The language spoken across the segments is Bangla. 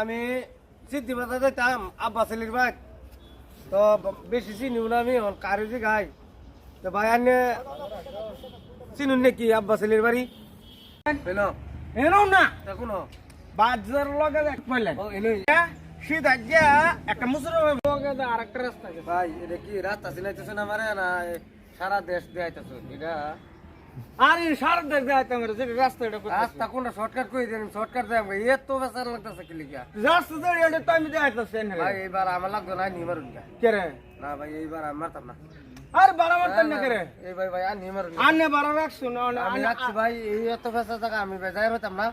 আমি সিদ্ধি বাজার যাইতাম আব্বা ছেলের ভাই তো বেশি চিনিও না আমি কারেজি গাই তো ভাই আনে চিনুন নাকি আব্বা ছেলের বাড়ি এনো না দেখুন বাজার লগে এক পাইলেন সিধা গিয়া একটা মুসুর লগে আরেকটা রাস্তা গেছে ভাই এটা কি রাস্তা চিনাইতেছেন আমারে না সারা দেশ দেয়াইতেছে এটা আরে সারা দেখ যাইতাম যে রাস্তা এটা রাস্তা কোনটা শর্টকাট করে দেন শর্টকাট যাই আমরা এত বেচার লাগতেছে কি লিখা রাস্তা ধরে এটা তো আমি যাইতাছি না ভাই এইবার আমার লাগতো না নিমারুন কে রে না ভাই এইবার আমি মারতাম না আর বাড়াবার তো না করে এই ভাই ভাই আর নিমারুন আনে বাড়া রাখছো না আমি রাখছি ভাই এই এত বেচার জায়গা আমি বেজায় হইতাম না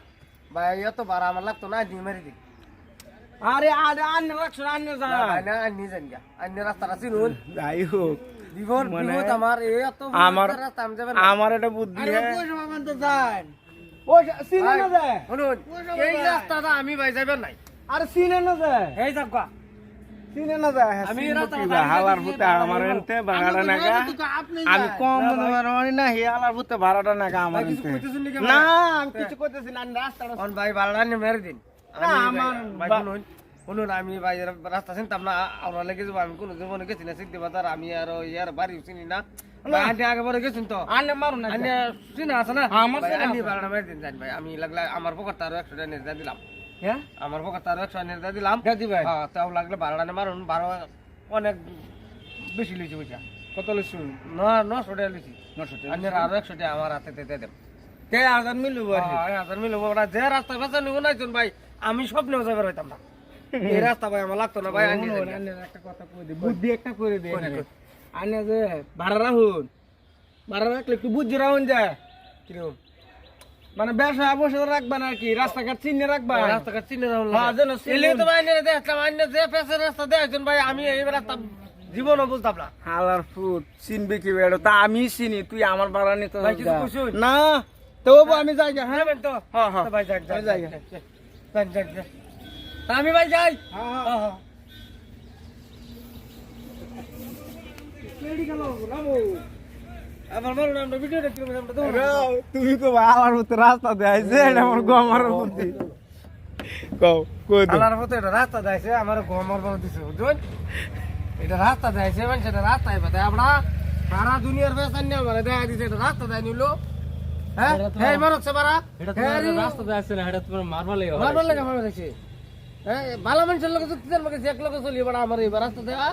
ভাই এত বার আমার লাগতো না নিমারি দিই আরে আরে আনে রাখছো আনে যা ভাই না আর নিয়ে যান গা অন্য রাস্তাটা চিনুন যাই হোক বিপদ বিপদ আমার এই এত আমার রাস্তা আমি যাবেন আমার একটা বুদ্ধি পয়সা পাবেন তো যান পয়সা সিনে না যায় শুনুন এই রাস্তাটা আমি ভাই যাবেন নাই আরে সিনে না যায় এই যাকা সিনে না যায় আমি রাস্তা হালার ভূতে আমার এনতে ভাড়াটা নাগা আমি কম মানে না হে হালার ভূতে ভাড়াটা নাগা আমার কিছু এনতে কইতেছেন নাকি না আমি কিছু কইতেছি না আমি রাস্তাটা কোন ভাই বাড়া নিয়ে মেরে দিন না, আমার ভাই শুনুন শুনুন আমি ভাই রাস্তা চিনতাম না আমরা লেগে যাবো আমি কোনো জীবনে গেছি না সিদ্ধি বাজার আমি আর ইয়ার বাড়ি চিনি না ভাই আন্টি আগে পরে গেছেন তো আনে মারো না আন্টি চিনা আছে না আমার ভাই, চেনা আন্টি আছে। বাড়া মেরে দিন জান ভাই আমি লাগলে আমার পকেট তার 100 টাকা নিয়ে দিলাম হ্যাঁ আমার পকেট তার 100 নিয়ে দিলাম দাদি ভাই হ্যাঁ তাও লাগলে বারোটা নে মারুন 12 অনেক বেশি লইছি পয়সা কত লইছো না 900 টাকা লইছি 900 টাকা আন্টি আরো 100 টাকা আমার হাতে দিয়ে দেন কে আজান মিলু ভাই যে রাস্তা বেচা নিব নাইছেন ভাই আমি স্বপ্নেও যাবার হইতাম না এই রাস্তা ভাই আমার লাগতো না ভাই আন্টি একটা কথা কই দে বুদ্ধি একটা করে দে আনে যে ভাড়া রাখুন ভাড়া রাখলে একটু বুদ্ধি রাখুন যায় কিরকম মানে ব্যবসা বসে রাখবা না কি রাস্তাঘাট চিনে রাখবা রাস্তাঘাট চিনে রাখুন হ্যাঁ, যেন চিনে- এলে তো ভাই আন্টি দেখলাম আন্টি যে পেছনের রাস্তা দেখছেন ভাই আমি এই রাস্তা জীবনও বুঝতাম না হালার ফুট চিনবি কি বেড়ো তা আমি চিনি তুই আমার ভাড়া নিতে ভাই, কিছু কইছুন? না তবু আমি যাই গা, হ্যাঁ যাবেন তো হ্যাঁ হ্যাঁ তো ভাই যাক আমি যাক যাই গা। যান যান যান তা আমি ভাই যাই হ্যাঁ, হ্যাঁ, হ্যাঁ। আমার ভালো নাম ভিডিও দেখতে আমরা তো তুমি তো আমার মতো রাস্তা দেখাইছে এটা আমার গমার বুদ্ধি কও কই দে আলার মতো এটা রাস্তা যাইছে আমার গমর বড় দিছে বুঝুন এটা রাস্তা যাইছে মানে সেটা রাস্তায় পাতে আমরা সারা দুনিয়ার বেসান নিয়ে আমার দেখা দিছে এটা রাস্তা যাই নিলো হ্যাঁ হ্যাঁ মারছে বারা রাস্তা যাচ্ছে না, এটা তোমার মারবার লেগে হয়। মারবার লাগে মারা যাইছে হ্যাঁ ভালো মানুষের লোক যুক্তিদের মধ্যে এক লোক চলি বড় আমার এই রাস্তা দেয়া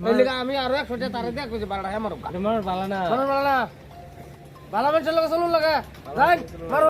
এই লিগা আমি আরো 100 টাকা তারে দেখো যে বাড়া হ্যাঁ মারো এটা মারার পালা না। ভালো মানুষের লোক চলুন লাগে যাই মারো